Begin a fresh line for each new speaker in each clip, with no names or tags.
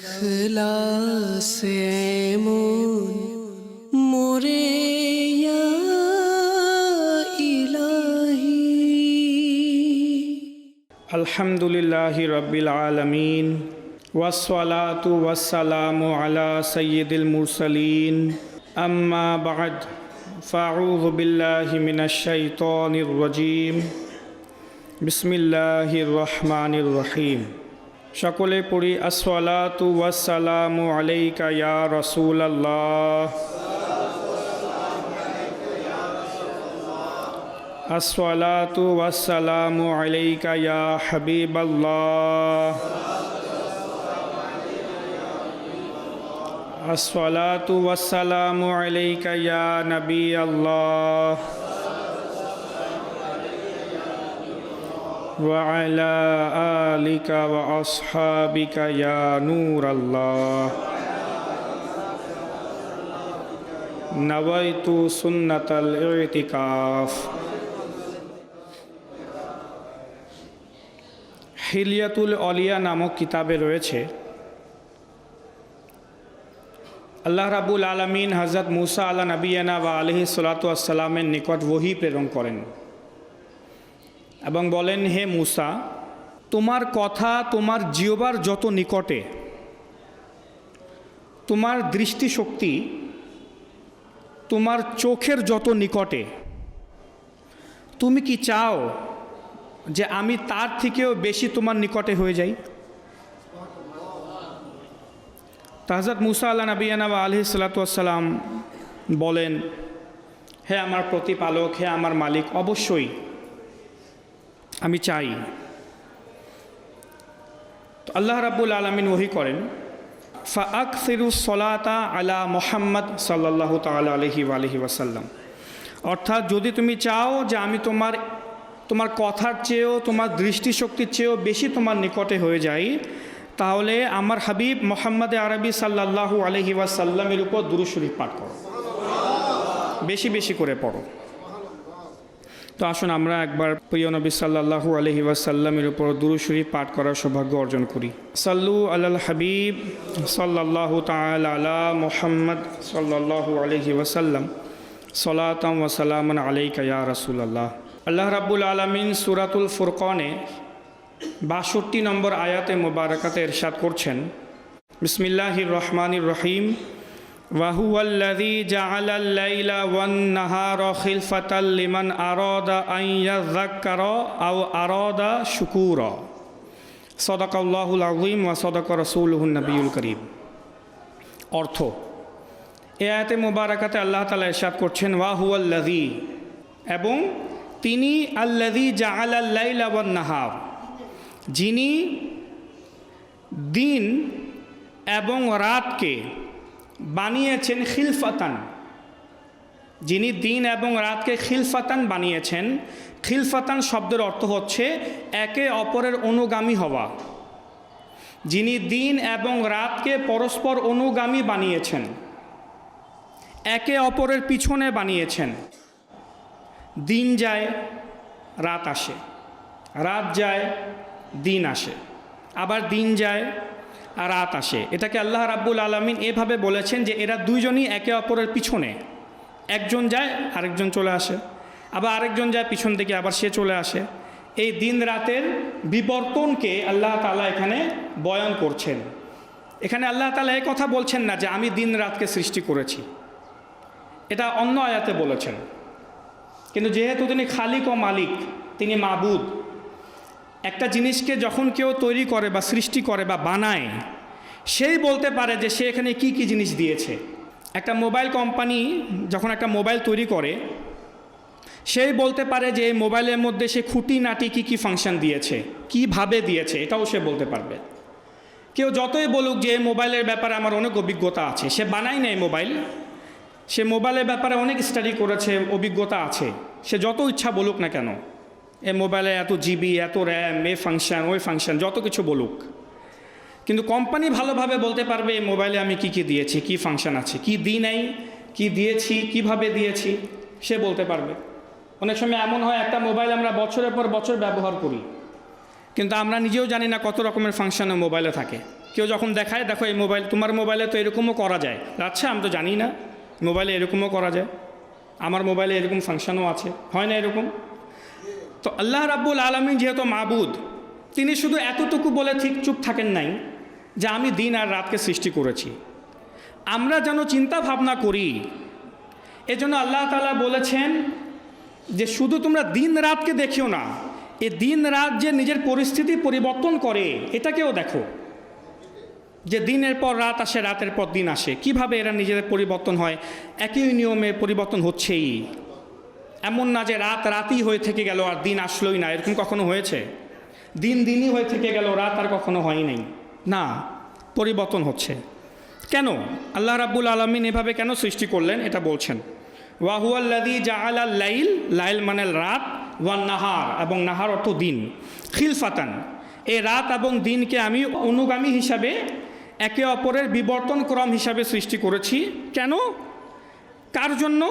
ইখলাসে এমন মোরে ইয়া ইলাহি।
আলহামদুলিল্লাহি রাব্বিল আলামিন ওয়াসসালাতু ওয়াসসালামু আলা সাইয়্যিদিল মুরসালিন আম্মা বা'দ ফাআউযু বিল্লাহি মিনাশ শাইতানির রাজীম বিসমিল্লাহির রহমানির রহিম। সকলে পড়ি আসসালাতু ওয়াসসালামু আলাইকা ইয়া রাসূলাল্লাহ, আসসালাতু ওয়াসসালামু আলাইকা ইয়া হাবিবাল্লাহ, আসসালাতু ওয়াসসালামু আলাইকা ইয়া নবিয়াল্লাহ ওয়া আলা আলিকা ওয়া আসহাবিকা ইয়া নূরাল্লাহ। নাওয়াইতু সুন্নাতাল ইতিকাফ। হিলিয়াতুল অলিয়া নামক কিতাবে রয়েছে আল্লাহ রাব্বুল আলামিন হযরত মুসা আলা নবিয়ানা ওয়া আলাইহি সাল্লাতু ওয়াসসালামের নিকট ওহী প্রেরণ করেন এবং বলেন, হে মুসা, তোমার কথা তোমার জিহ্বার যত নিকটে, তোমার দৃষ্টিশক্তি তোমার চোখের যত নিকটে, তুমি কি চাও যে আমি তার থেকেও বেশি তোমার নিকটে হয়ে যাই? হযরত মুসা আলা নবিয়ানা ওয়া আলাইহি সাল্লাতু ওয়াসসালাম বলেন, হে আমার প্রতিপালক, হে আমার মালিক, অবশ্যই আমি চাই। তো আল্লাহ রাব্বুল আলামিন ওহী করেন, ফাআকসিরুস সলাতা আলা মুহাম্মদ সাল্লাল্লাহু তাআলা আলাইহি ওয়া আলিহি ওয়াসাল্লাম। অর্থাৎ যদি তুমি চাও যে আমি তোমার কথার চেয়েও তোমার দৃষ্টিশক্তির চেয়েও বেশি তোমার নিকটে হয়ে যাই, তাহলে আমার হাবিব মুহাম্মদ আরবি সাল্লাল্লাহু আলাইহি ওয়াসাল্লামের উপর দুরূদ শরীফ পাঠ করো, বেশি বেশি করে পড়ো। তো আসুন আমরা একবার প্রিয় নবী সাল্লাল্লাহু আলাইহি ওয়াসাল্লামের উপর দুরূদ শরীফ পাঠ করার সৌভাগ্য অর্জন করি। সাল্লু আলাল হাবিব সাল্লাল্লাহু তাআলা আলা মুহাম্মদ সাল্লাল্লাহু আলাইহি ওয়াসাল্লাম সালাতাম ওয়া সালামান আলাইকা ইয়া রাসূলুল্লাহ। আল্লাহ রাব্বুল আলামিন সূরাতুল ফুরকানে ৬২ নম্বর আয়াতে মুবারাকাতে ইরশাদ করছেন, বিসমিল্লাহির রহমানির রহিম, ওয়া হুয়াল্লাযী জাআলাল লাইলা ওয়ান নাহারা খিলফাতাল লিমান আরাদা আন ইয়াযাক্কারা আও আরাদা শুকুরা। সাদাকাল্লাহুল আযীম ওয়া সাদাকা রাসূলুহুন নবিয়্যুল কারীম। অর্থ, এই আয়াতে মুবারাকাতে আল্লাহ তাআলা ইরশাদ করছেন, ওয়া হুয়াল্লাযী, এবং তিনি আল্লাযী জাআলাল লাইলা ওয়ান নাহার, যিনি দিন এবং রাতকে বানিয়েছেন খিলফাতান, যিনি দিন এবং রাতকে খিলফাতান বানিয়েছেন। খিলফাতান শব্দের অর্থ হচ্ছে একে অপরের অনুগামী হওয়া। যিনি দিন এবং রাতকে পরস্পর অনুগামী বানিয়েছেন, একে অপরের পিছনে বানিয়েছেন। দিন যায় রাত আসে, রাত যায় দিন আসে, আবার দিন যায় আর রাত আসে। এটাকে আল্লাহ রাব্বুল আলামিন এভাবে বলেছেন যে এরা দুইজনই একে অপরের পিছনে, একজন যায় আরেকজন চলে আসে, আবার আরেকজন যায় পিছন থেকে আবার সে চলে আসে। এই দিন রাতের বিবর্তনকে আল্লাহ তাআলা এখানে বয়ান করছেন। এখানে আল্লাহ তাআলা এই কথা বলছেন না যে আমি দিন রাতকে সৃষ্টি করেছি, এটা অন্য আয়াতে বলেছেন। কিন্তু যেহেতু তিনি খালিক ও মালিক, তিনি মাবুদ, একটা জিনিসকে যখন কেউ তৈরি করে বা সৃষ্টি করে বা বানায়, সেই বলতে পারে যে সে এখানে কি কি জিনিস দিয়েছে। একটা মোবাইল কোম্পানি যখন একটা মোবাইল তৈরি করে, সেই বলতে পারে যে এই মোবাইলের মধ্যে সে খুঁটিনাটি কি কি ফাংশন দিয়েছে, কিভাবে দিয়েছে, এটাও সে বলতে পারবে। কেউ যতই বলুক যে এই মোবাইলের ব্যাপারে আমার অনেক অভিজ্ঞতা আছে, সে বানায় না এই মোবাইল, সে মোবাইলের ব্যাপারে অনেক স্টাডি করেছে, অভিজ্ঞতা আছে, সে যত ইচ্ছা বলুক না কেন, এই মোবাইলে এত জিবি, এত র্যাম, এ ফাংশন, ওই ফাংশন, যত কিছু বলুক, কিন্তু কোম্পানি ভালোভাবে বলতে পারবে এই মোবাইলে আমি কি কি দিয়েছি, কি ফাংশন আছে, কি দিই নাই, কি দিয়েছি, কিভাবে দিয়েছি, সে বলতে পারবে। অনেক সময় এমন হয় একটা মোবাইল আমরা বছরের পর বছর ব্যবহার করি, কিন্তু আমরা নিজেও জানি না কত রকমের ফাংশন মোবাইলে থাকে। কেউ যখন দেখায়, দেখো এই মোবাইল, তোমার মোবাইলে তো এরকমও করা যায়। আচ্ছা, আমি তো জানি না মোবাইলে এরকমও করা যায়, আমার মোবাইলে এরকম ফাংশনও আছে, হয় না এরকম? তো আল্লাহ রাব্বুল আলামিন যেহেতু মাবুদ, তিনি শুধু এতটুকু বলে ঠিক চুপ থাকেন নাই যে আমি দিন আর রাতকে সৃষ্টি করেছি। আমরা যেন চিন্তা ভাবনা করি, এজন্য আল্লাহ তাআলা বলেছেন যে শুধু তোমরা দিন রাতকে দেখিও না, এ দিন রাত যে নিজের পরিস্থিতি পরিবর্তন করে এটাকেও দেখো, যে দিনের পর রাত আসে, রাতের পর দিন আসে, কিভাবে এরা নিজেদের পরিবর্তন হয়। একই নিয়মে পরিবর্তন হচ্ছেই, এমন না যে রাত রাতই হয়ে থেকে গেল আর দিন আসলোই না, এরকম কখনো হয়েছে? দিন দিনই হয়ে থেকে গেল, রাত আর কখনো হয় নাই, না, পরিবর্তন হচ্ছে। কেন আল্লাহ রাব্বুল আলামিন এভাবে কেন সৃষ্টি করলেন এটা বলছেন। ওয়া হুয়াল্লাযী জাআলা লাইল, লাইল মানে রাত, ওয়ান নাহার এবং নাহার অর্থ দিন, খিলফাতান, এই রাত এবং দিনকে আমি অনুগামী হিসাবে, একে অপরের বিবর্তন ক্রম হিসাবে সৃষ্টি করেছি। কেন? কার জন্য?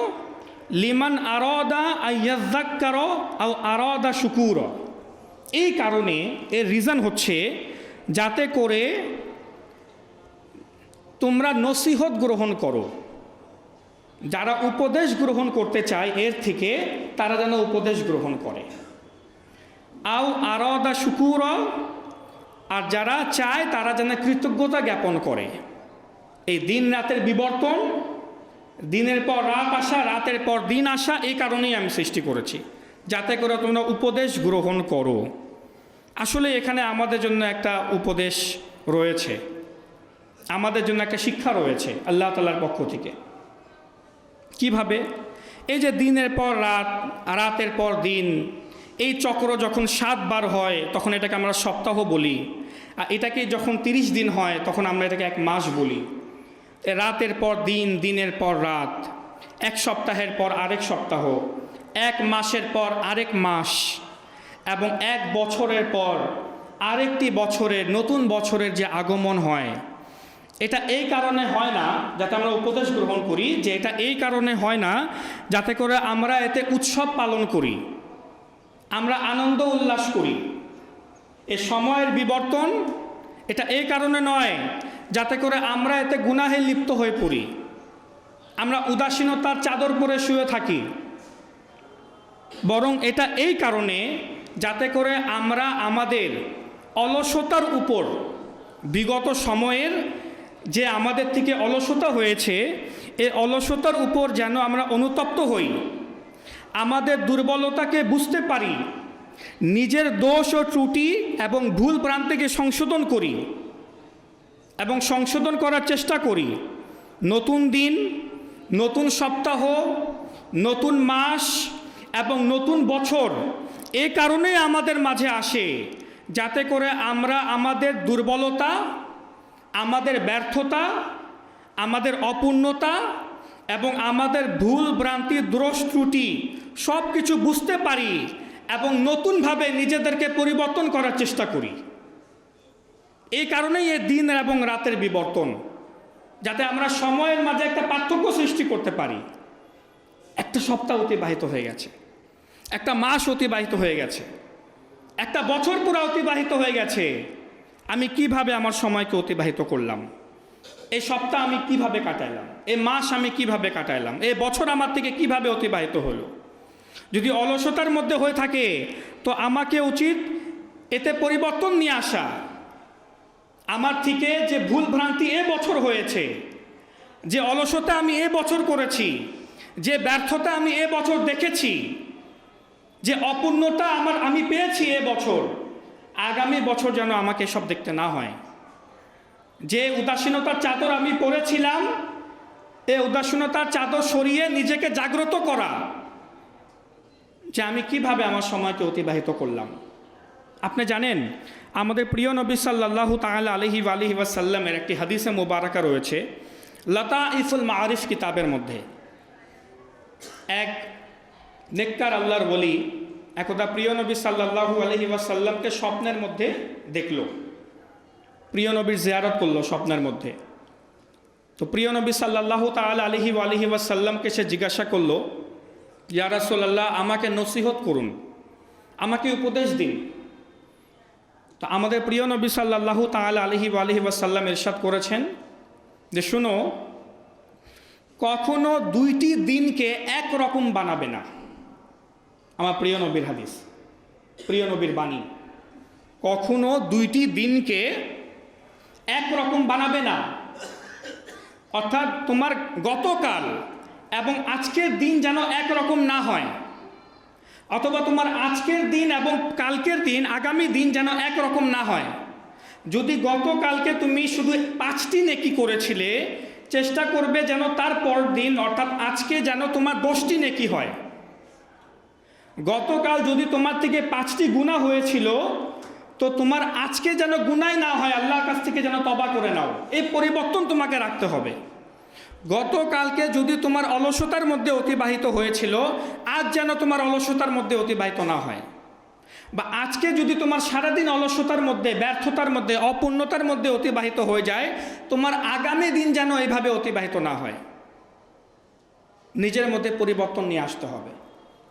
লিমান আরাদা আইয়াযাক্কার আও আরাদা শুকুর, এই কারণে, এর রিজন হচ্ছে যাতে করে তোমরা নসিহত গ্রহণ করো, যারা উপদেশ গ্রহণ করতে চায় এর থেকে তারা যেন উপদেশ গ্রহণ করে। আও আরাদা শুকুর, আর যারা চায় তারা যেন কৃতজ্ঞতা জ্ঞাপন করে। এই দিন রাতের বিবর্তন, দিনের পর রাত আসা, রাতের পর দিন আসা, এই কারণেই আমি সৃষ্টি করেছি, যাতে করে তোমরা উপদেশ গ্রহণ করো। আসলে এখানে আমাদের জন্য একটা উপদেশ রয়েছে, আমাদের জন্য একটা শিক্ষা রয়েছে আল্লাহ তাআলার পক্ষ থেকে। কিভাবে? এই যে দিনের পর রাত, রাতের পর দিন, এই চক্র যখন 7 বার হয় তখন এটাকে আমরা সপ্তাহ বলি, আর এটাকে যখন 30 দিন হয় তখন আমরা এটাকে 1 মাস বলি। রাতের পর দিন, দিনের পর রাত, 1 সপ্তাহের পর আরেক সপ্তাহ, 1 মাসের পর আরেক মাস, এবং 1 বছরের পর আরেকটি বছরের, নতুন বছরের যে আগমন হয়, এটা এই কারণে হয় না যাতে আমরা উপদেশ গ্রহণ করি, যে এটা এই কারণে হয় না যাতে করে আমরা এতে উৎসব পালন করি, আমরা আনন্দ উল্লাস করি। এ সময়ের বিবর্তন এটা এই কারণে নয় যাতে করে আমরা এতে গুনাহে লিপ্ত হয়ে পড়ি, আমরা উদাসীনতার চাদর পরে শুয়ে থাকি, বরং এটা এই কারণে যাতে করে আমরা আমাদের অলসতার উপর, বিগত সময়ের যে আমাদের থেকে অলসতা হয়েছে, এই অলসতার উপর যেন আমরা অনুতপ্ত হই, আমাদের দুর্বলতাকে বুঝতে পারি, নিজের দোষ ও ত্রুটি এবং ভুল ভ্রান্তিকে সংশোধন করি এবং সংশোধন করার চেষ্টা করি। নতুন দিন, নতুন সপ্তাহ, নতুন মাস এবং নতুন বছর এই কারণেই আমাদের মাঝে আসে যাতে করে আমরা আমাদের দুর্বলতা, আমাদের ব্যর্থতা, আমাদের অপূর্ণতা এবং আমাদের ভুল ভ্রান্তি, দোষ ত্রুটি সব কিছু বুঝতে পারি এবং নতুনভাবে নিজেদেরকে পরিবর্তন করার চেষ্টা করি। এই কারণেই এই দিন এবং রাতের বিবর্তন, যাতে আমরা সময়ের মাঝে একটা পার্থক্য সৃষ্টি করতে পারি। একটা সপ্তাহ অতিবাহিত হয়ে গেছে, একটা মাস অতিবাহিত হয়ে গেছে, একটা বছর পুরো অতিবাহিত হয়ে গেছে, আমি কিভাবে আমার সময়কে অতিবাহিত করলাম, এই সপ্তাহ আমি কিভাবে কাটাইলাম, এই মাস আমি কিভাবে কাটাইলাম, এই বছর আমার থেকে কিভাবে অতিবাহিত হলো। যদি অলসতার মধ্যে হয়ে থাকে তো আমাকে উচিত এতে পরিবর্তন নিয়ে আসা। আমার থেকে যে ভুল ভ্রান্তি এ বছর হয়েছে, যে অলসতা আমি এ বছর করেছি, যে ব্যর্থতা আমি এ বছর দেখেছি, যে অপূর্ণতা আমি পেয়েছি এ বছর, আগামী বছর যেন আমাকে সব দেখতে না হয়। যে উদাসীনতার চাদর আমি পরেছিলাম, এই উদাসীনতার চাদর সরিয়ে নিজেকে জাগ্রত করা, যে আমি কিভাবে আমার সময়কে অতিবাহিত করলাম। আপনি জানেন আমাদের প্রিয় নবী সাল্লাল্লাহু তাআলা আলাইহি ওয়াসাল্লামের একটি হাদিসে মুবারাকা রয়েছে লাতাইফুল মাআরিফ কিতাবের মধ্যে। এক নেককার আল্লাহর ওলি একদা প্রিয় নবী সাল্লাল্লাহু আলাইহি ওয়াসাল্লামকে স্বপ্নের মধ্যে দেখল, প্রিয় নবীর জিয়ারত করলো স্বপ্নের মধ্যে। তো প্রিয় নবী সাল্লাল্লাহু তাআলা আলাইহি ওয়াসাল্লামকে সে জিজ্ঞাসা করলো, ইয়া রাসূলুল্লাহ, আমাকে নসিহত করুন, আমাকে উপদেশ দিন। তো আমাদের প্রিয় নবী সাল্লাল্লাহু তাআলা আলাইহি ওয়াসাল্লাম ইরশাদ করেছেন যে শুনো, কখনো দুইটি দিনকে একরকম বানাবে না। আমার প্রিয় নবীর হাদিস, প্রিয় নবীর বাণী, কখনো দুইটি দিনকে একরকম বানাবে না। অর্থাৎ তোমার গতকাল এবং আজকের দিন যেন একরকম না হয়, অথবা তোমার আজকের দিন এবং কালকের দিন, আগামী দিন যেন একরকম না হয়। যদি গতকালকে তুমি শুধু 5টি নেকি করেছিলে, চেষ্টা করবে যেন তার পর দিন অর্থাৎ আজকে যেন তোমার 10টি নেকি হয়। গতকাল যদি তোমার থেকে 5টি গুনাহ হয়েছিল, তো তোমার আজকে যেন গুনাই না হয়, আল্লাহর কাছ থেকে যেন তওবা করে নাও। এই পরিবর্তন তোমাকে রাখতে হবে। গতকালকে যদি তোমার অলসতার মধ্যে অতিবাহিত হয়েছিল, আজ যেন তোমার অলসতার মধ্যে অতিবাহিত না হয়। বা আজকে যদি তোমার সারাদিন অলসতার মধ্যে, ব্যর্থতার মধ্যে, অপূর্ণতার মধ্যে অতিবাহিত হয়ে যায়, তোমার আগামী দিন যেন এইভাবে অতিবাহিত না হয়। নিজের মধ্যে পরিবর্তন নিয়ে আসতে হবে।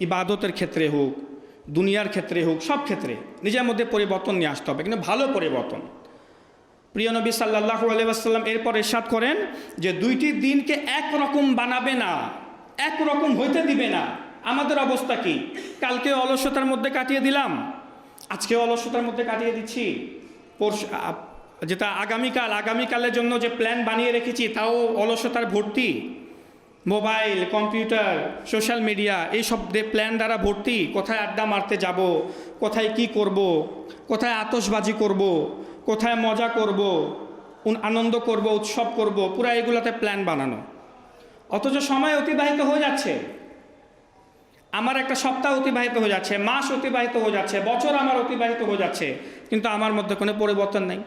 ইবাদতের ক্ষেত্রে হোক, দুনিয়ার ক্ষেত্রে হোক, সব ক্ষেত্রে নিজের মধ্যে পরিবর্তন নিয়ে আসতে হবে, কিন্তু ভালো পরিবর্তন। প্রিয় নবী সাল্লাল্লাহু আলাইহি ওয়াসাল্লাম এরপর ইরশাদ করেন যে দুইটি দিনকে একরকম বানাবে না, একরকম হইতে দিবে না। আমাদের অবস্থা কি? কালকে অলসতার মধ্যে কাটিয়ে দিলাম, আজকে অলসতার মধ্যে কাটিয়ে দিচ্ছি। যেটা আগামীকালের জন্য যে প্ল্যান বানিয়ে রেখেছি তাও অলসতার ভর্তি। মোবাইল, কম্পিউটার, সোশ্যাল মিডিয়া, এইসব প্ল্যান দ্বারা ভর্তি। কোথায় আড্ডা মারতে যাব, কোথায় কি করব, কোথায় আতশবাজি করব, কোথায় মজা করব, আনন্দ করব, উৎসব করব, পুরো এগুলোতে প্ল্যান বানানো। অথচ সময় অতিবাহিত হয়ে যাচ্ছে, আমার একটা সপ্তাহ অতিবাহিত হয়ে যাচ্ছে, মাস অতিবাহিত হয়ে যাচ্ছে, বছর আমার অতিবাহিত হয়ে যাচ্ছে, কিন্তু আমার মধ্যে কোনো পরিবর্তন নেই।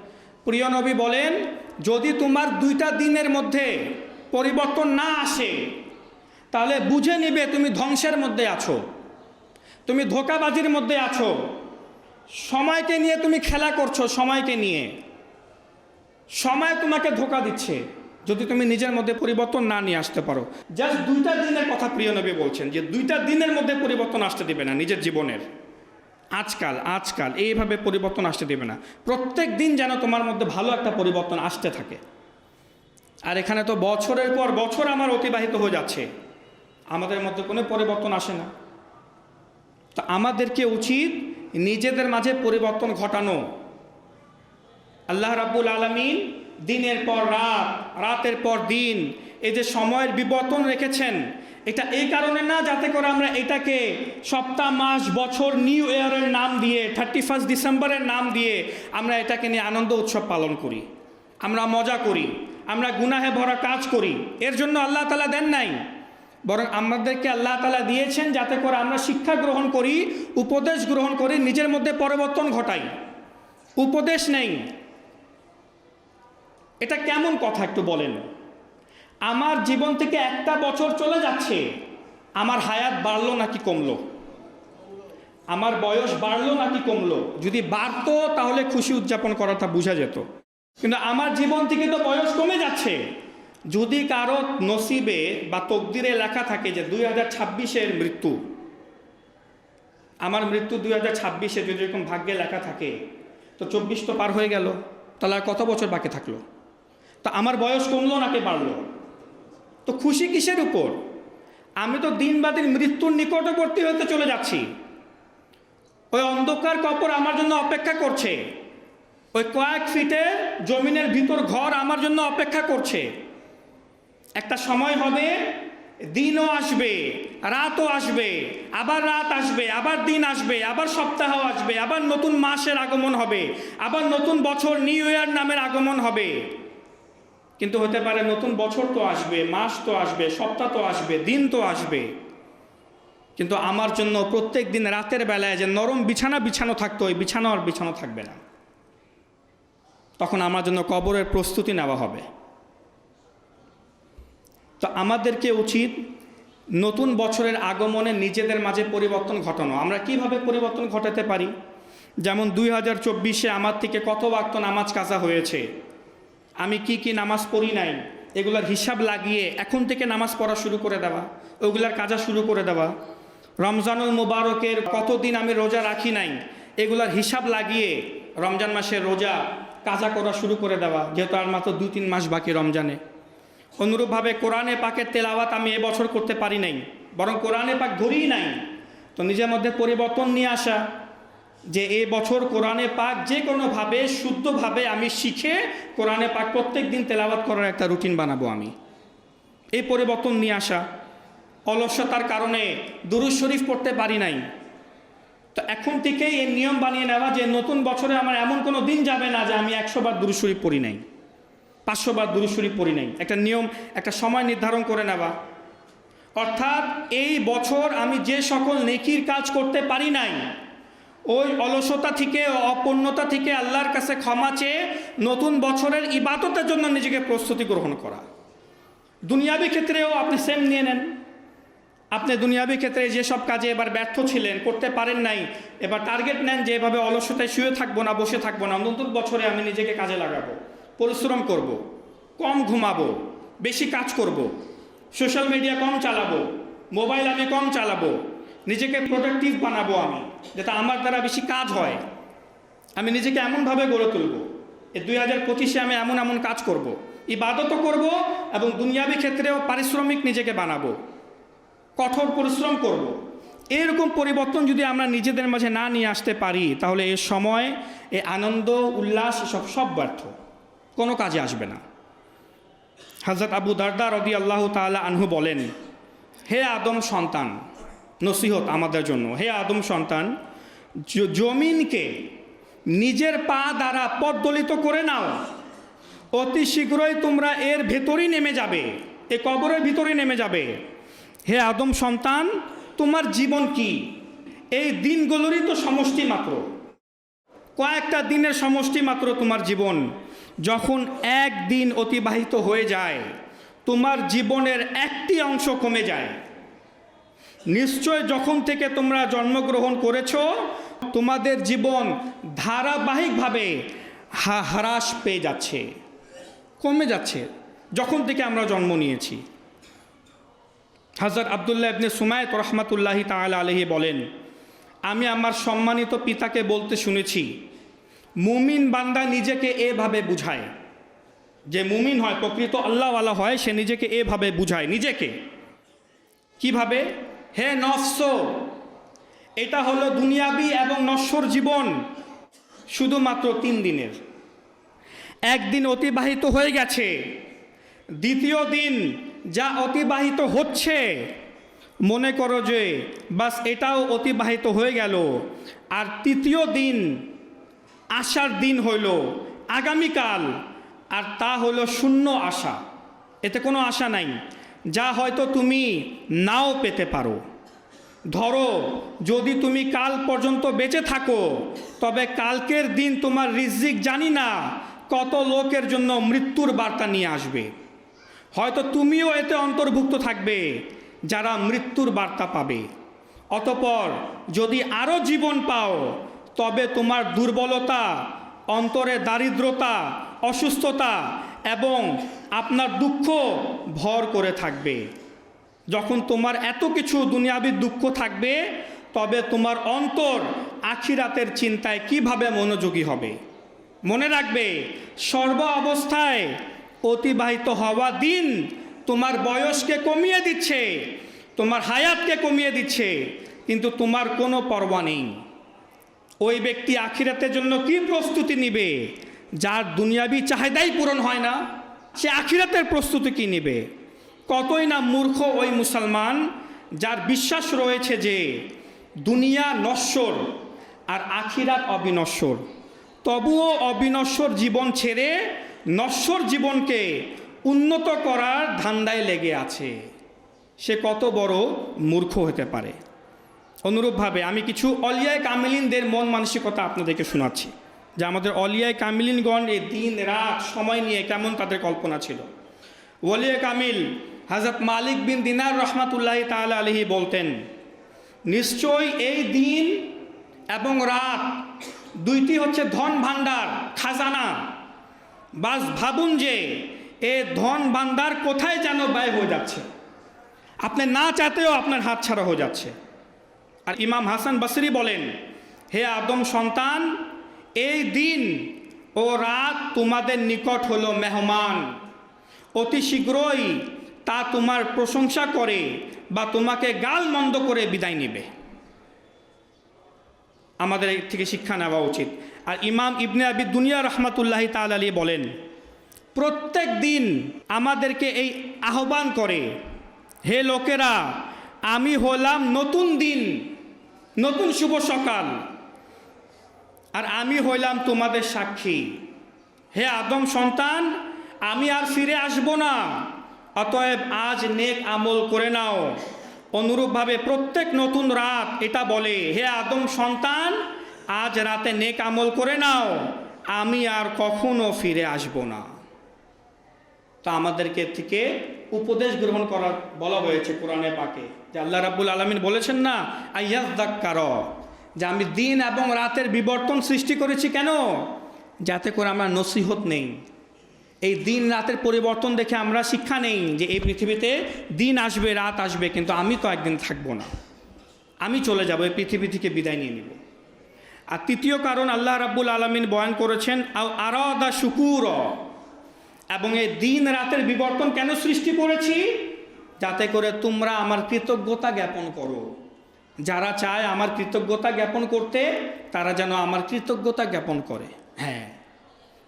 প্রিয় নবী বলেন, যদি তোমার 2টা দিনের মধ্যে পরিবর্তন না আসে, তাহলে বুঝে নিবে তুমি ধ্বংসের মধ্যে আছো, তুমি ধোঁকাবাজির মধ্যে আছো। সময়কে নিয়ে তুমি খেলা করছো, সময়কে নিয়ে সময় তোমাকে ধোঁকা দিচ্ছে। যদি তুমি নিজের মধ্যে পরিবর্তন না নিয়ে আসতে পারো, জাস্ট 2টা দিনের কথা প্রিয় নবী বলছেন যে 2টা দিনের মধ্যে পরিবর্তন আসতে দিবে না নিজের জীবনের। আজকাল এইভাবে পরিবর্তন আসতে দেবে না। প্রত্যেক দিন যেন তোমার মধ্যে ভালো একটা পরিবর্তন আসতে থাকে। আর এখানে তো বছরের পর বছর আমার অতিবাহিত হয়ে যাচ্ছে, আমাদের মধ্যে কোনো পরিবর্তন আসে না। তো আমাদেরকে উচিত নিজেদের মাঝে পরিবর্তন ঘটানো। আল্লাহ রাব্বুল আলামিন দিনের পর রাত, রাতের পর দিন, এই যে সময়ের বিবর্তন রেখেছেন, এটা এই কারণে না যাতে করে আমরা এটাকে সপ্তাহ, মাস, বছর, নিউ ইয়ারের নাম দিয়ে, 31 ডিসেম্বরের নাম দিয়ে আমরা এটাকে নিয়ে আনন্দ উৎসব পালন করি, আমরা মজা করি, আমরা গুনাহে ভরা কাজ করি। এর জন্য আল্লাহ তাআলা দেন নাই, বরং আমাদেরকে আল্লাহ তাআলা দিয়েছেন যাতে করে আমরা শিক্ষা গ্রহণ করি, উপদেশ গ্রহণ করি, নিজের মধ্যে পরিবর্তন ঘটাই। উপদেশ নেই, এটা কেমন কথা একটু বলেন? আমার জীবন থেকে একটা বছর চলে যাচ্ছে, আমার হায়াত বাড়লো নাকি কমলো? আমার বয়স বাড়লো নাকি কমলো? যদি বাড়তো তাহলে খুশি উদযাপন করাটা বোঝা যেত, কিন্তু আমার জীবন থেকে তো বয়স কমে যাচ্ছে। যদি কারো নসিবে বা তকদিরে লেখা থাকে যে 2026-এর মৃত্যু, আমার মৃত্যু 2026-এ, যদি এরকম ভাগ্যে লেখা থাকে, তো 24 তো পার হয়ে গেল, তাহলে আর কত বছর বাকি থাকলো? তো আমার বয়স কমলো নাকি বাড়লো? তো খুশি কিসের উপর? আমি তো দিন বা দিন মৃত্যুর নিকটবর্তী হতে চলে যাচ্ছি। ওই অন্ধকার কবর আমার জন্য অপেক্ষা করছে, ওই কয়েক ফিটের জমিনের ভিতর ঘর আমার জন্য অপেক্ষা করছে। একটা সময় হবে, দিনও আসবে, রাতও আসবে, আবার রাত আসবে, আবার দিন আসবে, আবার সপ্তাহ আসবে, আবার নতুন মাসের আগমন হবে, আবার নতুন বছর, নিউ ইয়ার নামের আগমন হবে। কিন্তু হতে পারে নতুন বছর তো আসবে, মাস তো আসবে, সপ্তাহ তো আসবে, দিন তো আসবে, কিন্তু আমার জন্য প্রত্যেক দিন রাতের বেলায় যে নরম বিছানা বিছানো থাকতো, ওই বিছানা আর বিছানো থাকবে না। তখন আমার জন্য কবরের প্রস্তুতি নেওয়া হবে। তো আমাদেরকে উচিত নতুন বছরের আগমনে নিজেদের মাঝে পরিবর্তন ঘটানো। আমরা কিভাবে পরিবর্তন ঘটাতে পারি? যেমন 2024-এ আমার থেকে কত ওয়াক্ত নামাজ কাজা হয়েছে, আমি কি নামাজ পড়ি নাই, এগুলার হিসাব লাগিয়ে এখন থেকে নামাজ পড়া শুরু করে দেওয়া, ওগুলার কাজা শুরু করে দেওয়া। রমজানুল মুবারকের কতদিন আমি রোজা রাখি নাই, এগুলার হিসাব লাগিয়ে রমজান মাসের রোজা কাজা করা শুরু করে দেওয়া, যেহেতু আর মাত্র 2-3 মাস বাকি রমজানে। অনুরূপভাবে কোরআনে পাকের তেলাওয়াত আমি এবছর করতে পারি নাই, বরং কোরআনে পাক ধরেই নাই। তো নিজের মধ্যে পরিবর্তন নিয়ে আসা, যে এই বছর কোরআনে পাক যে কোনোভাবে শুদ্ধভাবে আমি শিখে কোরআনে পাক প্রত্যেক দিন তেলাওয়াত করার একটা রুটিন বানাবো আমি। এই পরিবর্তন নিয়ে আসা। অলসতার কারণে দুরূদ শরীফ পড়তে পারি নাই, তো এখন থেকেই এই নিয়ম বানিয়ে নেওয়া যে নতুন বছরে আমার এমন কোনো দিন যাবে না যে আমি 100 বার দুরূদ শরীফ পড়ি নাই, 500 বার দুরূদ শরীফ পড়ি নাই। একটা নিয়ম, একটা সময় নির্ধারণ করে নেওয়া। অর্থাৎ এই বছর আমি যে সকল নেকির কাজ করতে পারি নাই, ওই অলসতা থেকে, অপূর্ণতা থেকে আল্লাহর কাছে ক্ষমা চেয়ে নতুন বছরের ইবাদতের জন্য নিজেকে প্রস্তুতি গ্রহণ করা। দুনিয়াবী ক্ষেত্রেও আপনি সেম নিয়ে নেন। আপনি দুনিয়াবী ক্ষেত্রে যেসব কাজে এবার ব্যর্থ ছিলেন, করতে পারেন নাই, এবার টার্গেট নেন যে এভাবে অলসতায় শুয়ে থাকবো না, বসে থাকবো না, নতুন বছরে আমি নিজেকে কাজে লাগাবো, পরিশ্রম করব, কম ঘুমাবো, বেশি কাজ করব, সোশ্যাল মিডিয়া কম চালাবো, মোবাইল আমি কম চালাবো, নিজেকে প্রোডাক্টিভ বানাবো আমি, যাতে আমার দ্বারা বেশি কাজ হয়। আমি নিজেকে এমনভাবে গড়ে তুলব, এই 2025-এ আমি এমন এমন কাজ করব, ইবাদতও করব এবং দুনিয়াবী ক্ষেত্রেও পারিশ্রমিক নিজেকে বানাবো, কঠোর পরিশ্রম করব। এরকম পরিবর্তন যদি আমরা নিজেদের মাঝে না নিয়ে আসতে পারি, তাহলে এই সময়, এই আনন্দ উল্লাস সব ব্যর্থ, কোনো কাজে আসবে না। হযরত আবু দারদা রাদিয়াল্লাহু তাআলা আনহু বলেন, হে আদম সন্তান, নসিহত আমাদের জন্য, হে আদম সন্তান, জমিনকে নিজের পা দ্বারা পদদলিত করে নাও, অতি শীঘ্রই তোমরা এর ভেতরেই নেমে যাবে, এ কবরের ভিতরেই নেমে যাবে। হে আদম সন্তান, তোমার জীবন কি? এই দিনগুলোরই তো সমষ্টি মাত্র, কয়েকটা দিনের সমষ্টি মাত্র তোমার জীবন। যখন একদিন অতিবাহিত হয়ে যায়, তোমার জীবনের একটি অংশ কমে যায়। নিশ্চয় যখন থেকে তোমরা জন্মগ্রহণ করেছ, তোমাদের জীবন ধারাবাহিকভাবে হ্রাস পেয়ে যাচ্ছে, কমে যাচ্ছে, যখন থেকে আমরা জন্ম নিয়েছি। হযরত আব্দুল্লাহ ইবনে সুমাইত রাহমাতুল্লাহি তাআলা আলাইহি বলেন, আমি আমার সম্মানিত পিতাকে বলতে শুনেছি, মুমিন বান্দা নিজেকে এভাবে বুঝায়, যে মুমিন হয়, প্রকৃত আল্লাহওয়ালা হয়, সে নিজেকে এভাবে বুঝায়। নিজেকে কিভাবে? হে নফস, এটা হলো দুনিয়াবি এবং নশ্বর জীবন, শুধুমাত্র 3 দিনের। একদিন অতিবাহিত হয়ে গেছে, দ্বিতীয় দিন যা অতিবাহিত হচ্ছে, মনে করো যে বাস এটাও অতিবাহিত হয়ে গেল, আর তৃতীয় দিন আশার দিন হইল আগামীকাল, আর তা হলো শূন্য আশা, এতে কোনো আশা নাই, যা হয়তো তুমি নাও পেতে পারো। ধরো যদি তুমি কাল পর্যন্ত বেঁচে থাকো, তবে কালকের দিন তোমার রিজিক জানি না কত লোকের জন্য মৃত্যুর বার্তা নিয়ে আসবে, হয়তো তুমিও এতে অন্তর্ভুক্ত থাকবে যারা মৃত্যুর বার্তা পাবে। অতঃপর যদি আরও জীবন পাও, তবে তোমার দুর্বলতা, অন্তরে দারিদ্রতা, অসুস্থতা এবং আপনার দুঃখ ভর করে থাকবে। যখন তোমার এত কিছু দুনিয়াবী দুঃখ থাকবে, তবে তোমার অন্তর আখিরাতের চিন্তায় কিভাবে মনোযোগী হবে? মনে রাখবে, সর্ব অবস্থায় অতিবাহিত হওয়া দিন তোমার বয়সকে কমিয়ে দিচ্ছে, তোমার হায়াতকে কমিয়ে দিচ্ছে, কিন্তু তোমার কোনো পরোয়া নেই। ওই ব্যক্তি আখিরাতের জন্য কি প্রস্তুতি নিবে? যার দুনিয়াবী চাহিদাই পূরণ হয় না, সে আখিরাতের প্রস্তুতি কি নিবে? কতই না মূর্খ ওই মুসলমান যার বিশ্বাস রয়েছে যে দুনিয়া নশ্বর আর আখিরাত অবিনশ্বর, তবুও অবিনশ্বর জীবন ছেড়ে নশ্বর জীবনকে উন্নত করার ধান্দায় লেগে আছে। সে কত বড় মূর্খ হতে পারে। অনুরূপভাবে আমি কিছু অলিয়ায় কামিলিনদের মন মানসিকতা আপনাদেরকে শোনাচ্ছি, যে আমাদের অলিয়ায় কামিলিনগণ এই দিন রাত সময় নিয়ে কেমন তাদের কল্পনা ছিল। ওলিয়ে কামিল হযরত মালিক বিন দিনার রহমাতুল্লাহি তাআলা আলাইহি বলতেন, নিশ্চয় এই দিন এবং রাত দুইটি হচ্ছে ধন ভাণ্ডার, খাজানা। বাস ভাবুন যে এ ধন ভাণ্ডার কোথায় যেন ব্যয় হয়ে যাচ্ছে, আপনি না চাইতেও আপনার হাত ছাড়া হয়ে যাচ্ছে। আর ইমাম হাসান বসরি বলেন, হে আদম সন্তান, এই দিন ও রাত তোমাদের নিকট হলো মেহমান, অতি শীঘ্রই তা তোমার প্রশংসা করে বা তোমাকে গালমন্দ করে বিদায় নেবে। আমাদের এর থেকে শিক্ষা নেওয়া উচিত। আর ইমাম ইবনে আবি দুনিয়া রহমাতুল্লাহি তাআলা আলাইহি বলেন, প্রত্যেক দিন আমাদেরকে এই আহ্বান করে, হে লোকেরা, আমি হলাম নতুন দিন, নতুন শুভ সকাল, আর আমি হইলাম তোমাদের সাক্ষী। হে আদম সন্তান, আমি আর ফিরে আসব না, অতএব আজ নেক আমল করে নাও। অনুরূপভাবে প্রত্যেক নতুন রাত এটা বলে, হে আদম সন্তান, আজ রাতে নেক আমল করে নাও, আমি আর কখনো ফিরে আসব না। তো আমাদেরকে থেকে উপদেশ গ্রহণ করা বলা হয়েছে কোরআনে পাকে, যে আল্লাহ রাব্বুল আলামিন বলেছেন না, আইয়াযযাক্কার, যে আমি দিন এবং রাতের বিবর্তন সৃষ্টি করেছি কেন? যাতে করে আমরা নসিহত নেই। এই দিন রাতের পরিবর্তন দেখে আমরা শিক্ষা নেই যে এই পৃথিবীতে দিন আসবে, রাত আসবে, কিন্তু আমি তো একদিন থাকবো না, আমি চলে যাব, এই পৃথিবী থেকে বিদায় নিয়ে নিব। আর তৃতীয় কারণ আল্লাহ রাব্বুল আলামিন বয়ান করেছেন, আরাদা শুকুর, এবং এই দিন রাতের বিবর্তন কেন সৃষ্টি করেছি? যাতে করে তোমরা আমার কৃতজ্ঞতা জ্ঞাপন করো। যারা চায় আমার কৃতজ্ঞতা জ্ঞাপন করতে, তারা যেন আমার কৃতজ্ঞতা জ্ঞাপন করে। হ্যাঁ,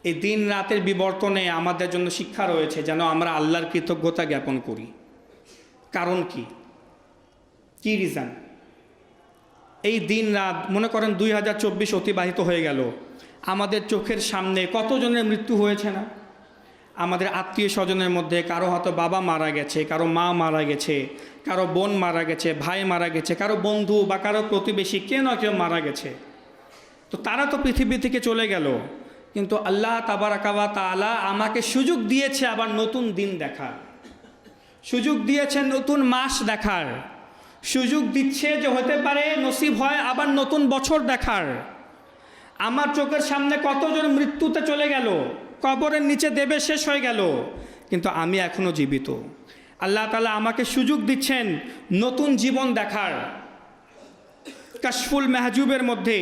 এই দিন রাতের বিবর্তনে আমাদের জন্য শিক্ষা রয়েছে যেন আমরা আল্লাহর কৃতজ্ঞতা জ্ঞাপন করি। কারণ কি রিজন? এই দিন রাত মনে করেন 2024 অতিবাহিত হয়ে গেল, আমাদের চোখের সামনে কতজনের মৃত্যু হয়েছে না? আমাদের আত্মীয় স্বজনের মধ্যে কারো হয়তো বাবা মারা গেছে, কারো মা মারা গেছে, কারো বোন মারা গেছে, ভাই মারা গেছে, কারো বন্ধু বা কারো প্রতিবেশী কেউ না কেউ মারা গেছে। তো তারা তো পৃথিবী থেকে চলে গেল, কিন্তু আল্লাহ তাবারাকা ওয়া তাআলা আমাকে সুযোগ দিয়েছে আবার নতুন দিন দেখার, সুযোগ দিয়েছে নতুন মাস দেখার, সুযোগ দিচ্ছে যে হতে পারে নসিব হয় আবার নতুন বছর দেখার। আমার চোখের সামনে কতজন মৃত্যুতে চলে গেল, কবরের নিচে দেবে শেষ হয়ে গেল, কিন্তু আমি এখনো জীবিত। আল্লাহ তাআলা আমাকে সুযোগ দিচ্ছেন নতুন জীবন দেখার। কাশফুল মেহজুবের মধ্যে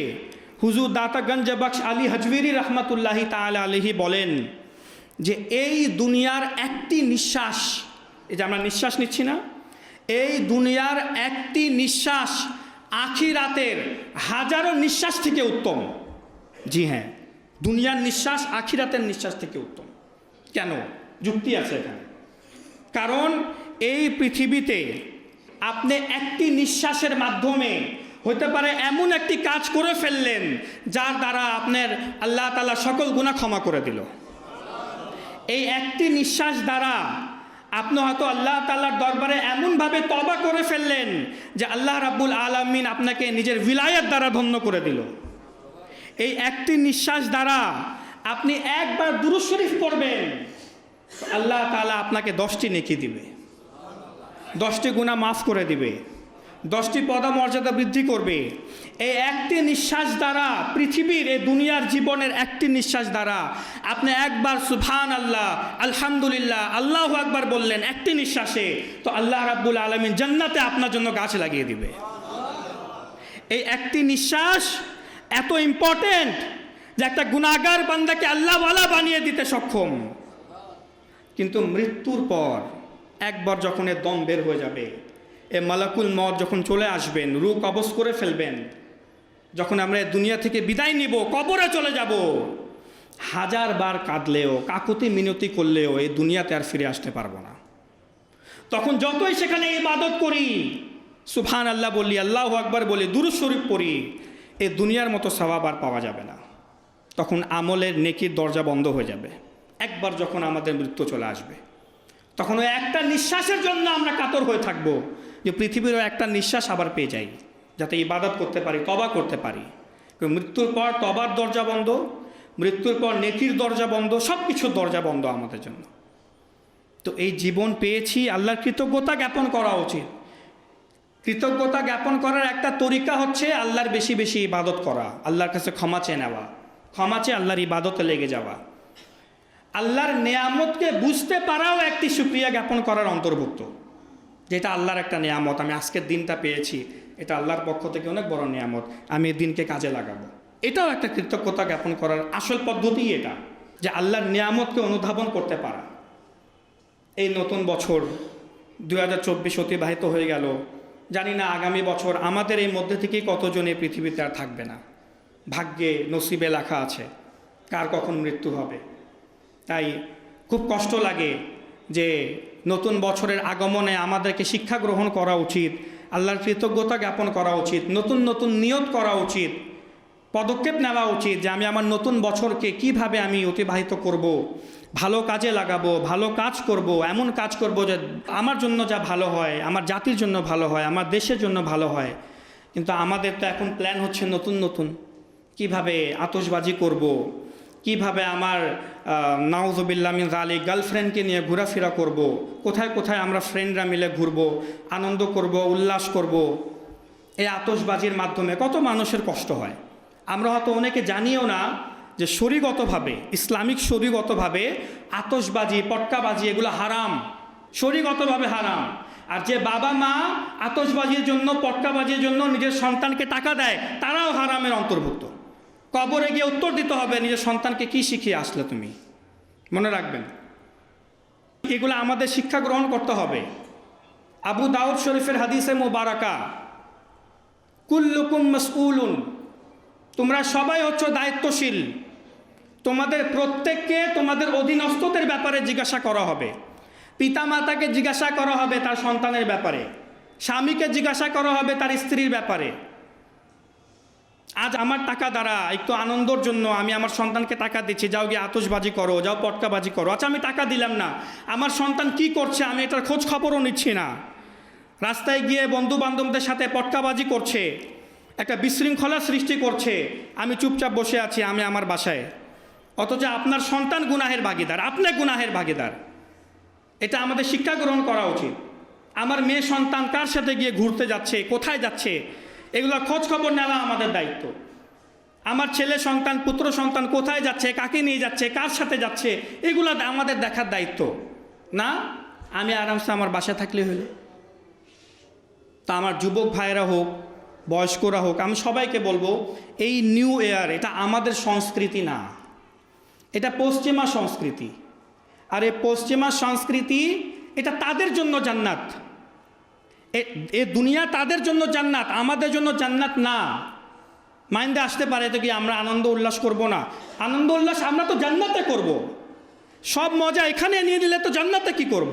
হুজুর দাতা গঞ্জ বখশ আলী হাজভিরি রহমতুল্লাহি তাআলা আলাইহি বলেন যে এই দুনিয়ার একটি নিঃশ্বাস, এই যে আমরা নিঃশ্বাস নিচ্ছি না, এই দুনিয়ার একটি নিঃশ্বাস আখিরাতের হাজারো নিঃশ্বাস থেকে উত্তম। জি হ্যাঁ, দুনিয়ার নিঃশ্বাস আখিরাতের নিঃশ্বাস থেকে উত্তম। কেন? যুক্তি আছে এখানে। কারণ এই পৃথিবীতে আপনি একটি নিঃশ্বাসের মাধ্যমে হতে পারে এমন একটি কাজ করে ফেললেন যার দ্বারা আপনার আল্লাহ তাআলা সকল গুনাহ ক্ষমা করে দিল। এই একটি নিঃশ্বাস দ্বারা আপনি হয়তো আল্লাহ তাআলার দরবারে এমনভাবে তওবা করে ফেললেন যে আল্লাহ রাব্বুল আলামিন আপনাকে নিজের ভিলায়াত দ্বারা ধন্য করে দিল। এই একটি নিঃশ্বাস দ্বারা আপনি একবার দুরূদ শরীফ পড়বেন, আল্লাহ তাআলা আপনাকে 10টি নেকি দিবে, 10টি গুনাহ মাফ করে দিবে, 10টি পদ মর্যাদা বৃদ্ধি করবে। এই একটি নিঃশ্বাস দ্বারা, পৃথিবীর এই দুনিয়ার জীবনের একটি নিঃশ্বাস দ্বারা আপনি একবার সুবহানাল্লাহ, আলহামদুলিল্লাহ, আল্লাহু আকবার বললেন একটি নিঃশ্বাসে, তো আল্লাহ রাব্বুল আলামিন জান্নাতে আপনার জন্য গাছ লাগিয়ে দিবে। এই একটি নিঃশ্বাস এত ইম্পর্টেন্ট যে একটা গুনাহগার বান্দাকে আল্লাহওয়ালা বানিয়ে দিতে সক্ষম। কিন্তু মৃত্যুর পর একবার যখন এর দম বের হয়ে যাবে, এ মালাকুল মওত যখন চলে আসবেন, রূহ কবজ করে ফেলবেন, যখন আমরা দুনিয়া থেকে বিদায় নিব, কবরে চলে যাব, হাজার বার কাঁদলেও কাকুতি মিনতি করলেও এই দুনিয়াতে আর ফিরে আসতে পারবো না। তখন যতই সেখানে ইবাদত করি, সুবহানাল্লাহ বলি, আল্লাহু আকবার বলি, দুরূদ শরীফ পড়ি, এই দুনিয়ার মতো সওয়াব আর পাওয়া যাবে না। তখন আমলের নেকির দরজা বন্ধ হয়ে যাবে। একবার যখন আমাদের মৃত্যু চলে আসবে, তখন ওই একটা নিঃশ্বাসের জন্য আমরা কাতর হয়ে থাকব যে পৃথিবীর একটা নিঃশ্বাস আবার পেয়ে যাই, যাতে ইবাদত করতে পারি, তওবা করতে পারি। মৃত্যুর পর তওবার দরজা বন্ধ, মৃত্যুর পর নেকির দরজা বন্ধ, সব কিছুর দরজা বন্ধ আমাদের জন্য। তো এই জীবন পেয়েছি, আল্লাহর কৃতজ্ঞতা জ্ঞাপন করা উচিত। কৃতজ্ঞতা জ্ঞাপন করার একটা তরিকা হচ্ছে আল্লাহর বেশি বেশি ইবাদত করা, আল্লাহর কাছে ক্ষমা চেয়ে নেওয়া, ক্ষমা চেয়ে আল্লাহর ইবাদতে লেগে যাওয়া। আল্লাহর নেয়ামতকে বুঝতে পারাও একটি শুকরিয়া জ্ঞাপন করার অন্তর্ভুক্ত, যেটা আল্লাহর একটা নেয়ামত। আমি আজকের দিনটা পেয়েছি, এটা আল্লাহর পক্ষ থেকে অনেক বড় নেয়ামত, আমি এই দিনকে কাজে লাগাবো। এটাও একটা কৃতজ্ঞতা জ্ঞাপন করার আসল পদ্ধতি, এটা যে আল্লাহর নিয়ামতকে অনুধাবন করতে পারা। এই নতুন বছর 2024 অতিবাহিত হয়ে গেল, জানি না আগামী বছর আমাদের এই মধ্যে থেকেই কতজন এই পৃথিবীতে আর থাকবে না। ভাগ্যে নসিবে লেখা আছে কার কখন মৃত্যু হবে। তাই খুব কষ্ট লাগে যে নতুন বছরের আগমনে আমাদেরকে শিক্ষা গ্রহণ করা উচিত, আল্লাহর কৃতজ্ঞতা জ্ঞাপন করা উচিত, নতুন নতুন নিয়ত করা উচিত, পদক্ষেপ নেওয়া উচিত যে আমি আমার নতুন বছরকে কিভাবে আমি অতিবাহিত করব, ভালো কাজে লাগাবো, ভালো কাজ করব, এমন কাজ করব যে আমার জন্য যা ভালো হয়, আমার জাতির জন্য ভালো হয়, আমার দেশের জন্য ভালো হয়। কিন্তু আমাদের তো এখন প্ল্যান হচ্ছে নতুন নতুন, কিভাবে আতশবাজি করব, কিভাবে আমার নাউজুবিল্লাহ মিন যালিক গার্লফ্রেন্ডকে নিয়ে ঘোরাফেরা করব, কোথায় কোথায় আমরা ফ্রেন্ডরা মিলে ঘুরব, আনন্দ করব, উল্লাস করব। এই আতশবাজির মাধ্যমে কত মানুষের কষ্ট হয়। আমরা হয়তো অনেকে জানিও না যে শরীগতভাবে, ইসলামিক শরীগতভাবে আতশবাজি, পটকাবাজি এগুলো হারাম, শরীগতভাবে হারাম। আর যে বাবা মা আতশবাজির জন্য, পটকাবাজির জন্য নিজের সন্তানকে টাকা দেয়, তারাও হারামের অন্তর্ভুক্ত। কবরে গিয়ে উত্তর দিতে হবে নিজের সন্তানকে কি শিখিয়ে আসলে তুমি, মনে রাখবেন। এগুলো আমাদের শিক্ষা গ্রহণ করতে হবে। আবু দাউদ শরীফের হাদিসে মুবারাকা, কুল্লুকুম মাসউলুন, তোমরা সবাই হচ্ছে দায়িত্বশীল, তোমাদের প্রত্যেককে তোমাদের অধীনস্থদের ব্যাপারে জিজ্ঞাসা করা হবে। পিতামাতাকে জিজ্ঞাসা করা হবে তার সন্তানের ব্যাপারে, স্বামীকে জিজ্ঞাসা করা হবে তার স্ত্রীর ব্যাপারে। আজ আমার টাকা দ্বারা একটু আনন্দর জন্য আমি আমার সন্তানকে টাকা দিচ্ছি, যাও গিয়ে আতশবাজি করো, যাও পটকাবাজি করো। আচ্ছা আমি টাকা দিলাম না, আমার সন্তান কি করছে আমি এটার খোঁজ খবরও নিচ্ছি না। রাস্তায় গিয়ে বন্ধু বান্ধবদের সাথে পটকাবাজি করছে, একটা বিশৃঙ্খলা সৃষ্টি করছে, আমি চুপচাপ বসে আছি আমি আমার বাসায়। অথচ আপনার সন্তান গুনাহের ভাগীদার, আপনি গুনাহের ভাগীদার। এটা আমাদের শিক্ষা গ্রহণ করা উচিত। আমার মেয়ে সন্তান কার সাথে গিয়ে ঘুরতে যাচ্ছে, কোথায় যাচ্ছে, এগুলো খোঁজ খবর নেওয়া আমাদের দায়িত্ব। আমার ছেলে সন্তান, পুত্র সন্তান কোথায় যাচ্ছে, কাকে নিয়ে যাচ্ছে, কার সাথে যাচ্ছে, এগুলো আমাদের দেখার দায়িত্ব না। আমি আরামসে আমার বাসায় থাকলে হলো। তা আমার যুবক ভাইয়েরা হোক, বয়স্করা হোক, আমি সবাইকে বলবো এই নিউ ইয়ার এটা আমাদের সংস্কৃতি না, এটা পশ্চিমা সংস্কৃতি। আর এই পশ্চিমা সংস্কৃতি এটা তাদের জন্য জান্নাত, এ দুনিয়া তাদের জন্য জান্নাত, আমাদের জন্য জান্নাত না। মাইন্ডে আসতে পারে তো কি আমরা আনন্দ উল্লাস করব না? আনন্দ উল্লাস আমরা তো জান্নাতে করব। সব মজা এখানে নিয়ে নিলে তো জান্নাতে কি করব?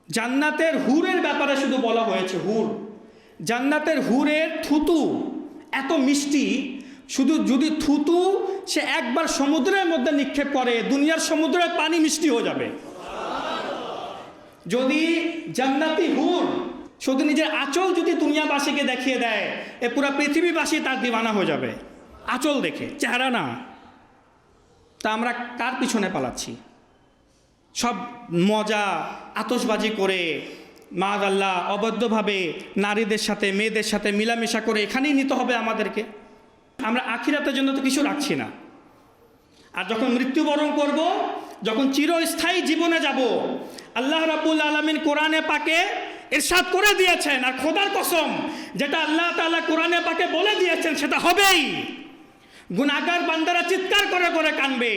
জান্নাতের হুরের ব্যাপারে শুধু বলা হয়েছে হুর। জান্নাতের হুরের থুতু এত মিষ্টি, শুধু যদি থুতু সে একবার সমুদ্রের মধ্যে নিক্ষেপ করে দুনিয়ার সমুদ্রের পানি মিষ্টি হয়ে যাবে। যদি জান্নাতি হুর শুধু নিজের আঁচল যদি দুনিয়াবাসীকে দেখিয়ে দেয়, এ পুরা পৃথিবীবাসী তার দিওয়ানা হয়ে যাবে আঁচল দেখে, চেহারা না। তা আমরা কার পিছনে পালাচ্ছি? সব মজা আতশবাজি করে, মাআল্লাহ অবৈধভাবে নারীদের সাথে মেয়েদের সাথে মিলামেশা করে এখানেই নিতে হবে আমাদেরকে। আমরা আখিরাতের জন্য তো কিছু রাখছি না। আর যখন মৃত্যুবরণ করব, যখন চিরস্থায়ী জীবনে যাব, আল্লাহ রাব্বুল আলামিন কোরআনে পাকে ইরশাদ করে দিয়েছেন, আর খোদার কসম যেটা আল্লাহ তাআলা কোরআনে পাকে বলে দিয়েছেন সেটা হবেই। গুনাহগার বান্দারা চিৎকার করে করে কানবে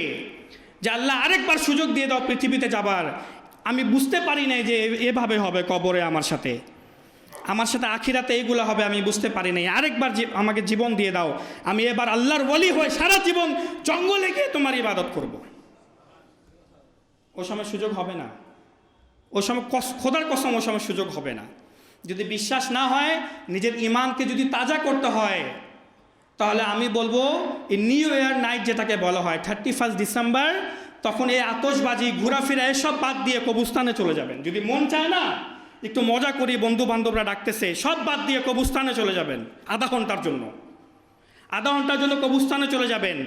যে আল্লাহ আরেকবার সুযোগ দিয়ে দাও পৃথিবীতে যাবার। আমি বুঝতে পারি নাই যে এভাবে হবে কবরে আমার সাথে আখিরাতে এইগুলো হবে, আমি বুঝতে পারি নাই। আরেকবার আমাকে জীবন দিয়ে দাও, আমি এবার আল্লাহর ওয়ালি হয়ে সারা জীবন জঙ্গলে গিয়ে তোমার ইবাদত করব। ও সময় সুযোগ হবে না, ও সময় খোদার কসম ও সময় সুযোগ হবে না। যদি বিশ্বাস না হয়, নিজের ইমানকে যদি তাজা করতে হয়, তাহলে আমি বলবো এই নিউ ইয়ার নাইট যেটাকে বলা হয় 31 ডিসেম্বর, তখন এই আতশবাজি ঘোরাফেরা এসব বাদ দিয়ে কবরস্থানে চলে যাবেন। যদি মন চায় না একটু মজা করি, বন্ধু বান্ধবরা ডাকতেছে, সব বাদ দিয়ে কবরস্থানে চলে যাবেন আধা ঘন্টার জন্য কবরস্থানে চলে যাবেন।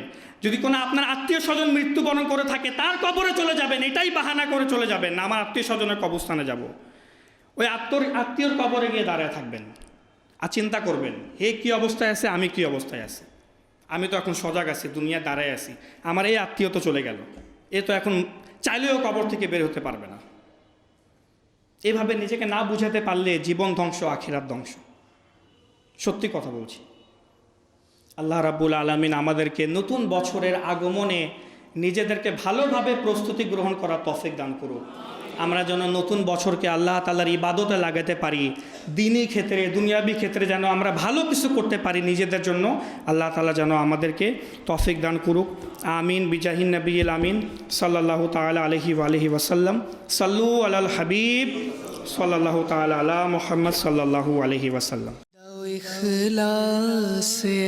যদি কোনো আপনার আত্মীয় স্বজন মৃত্যুবরণ করে থাকে তার কবরে চলে যাবেন, এটাই বাহানা করে চলে যাবেন না আমার আত্মীয় স্বজনের কবরস্থানে যাব। ওই আত্মীয়র কবরে গিয়ে দাঁড়ায় থাকবেন আর চিন্তা করবেন, হে কী অবস্থায় আছে, আমি কী অবস্থায় আছি। আমি তো এখন সজাগ আছি, দুনিয়া দাঁড়ায় আছি, আমার এই আত্মীয় তো চলে গেল, এ তো এখন চাইলেও কবর থেকে বের হতে পারবে না। এভাবে নিজেকে না বুঝাতে পারলে জীবন ধ্বংস, আখিরাত ধ্বংস। সত্যি কথা বলছি। আল্লাহ রাব্বুল আলামিন আমাদেরকে নতুন বছরের আগমনে নিজেদেরকে ভালোভাবে প্রস্তুতি গ্রহণ করার তৌফিক দান করুক। আমরা যেন নতুন বছরকে আল্লাহ তাআলার ইবাদতে লাগাতে পারি, দ্বীনি ক্ষেত্রে দুনিয়াবি ক্ষেত্রে যেন আমরা ভালো কিছু করতে পারি নিজেদের জন্য। আল্লাহ তাআলা যেন আমাদেরকে তৌফিক দান করুক। আমিন বিজাহিন নবিয়িল আমিন সাল্লাল্লাহু তাআলা আলাইহি ওয়া আলিহি ওয়াসাল্লাম। সাল্লু আলাল হাবিব সাল্লাল্লাহু তাআলা আলা মুহাম্মদ সাল্লাল্লাহু আলাইহি ওয়াসাল্লাম।
দাও ইখলাসে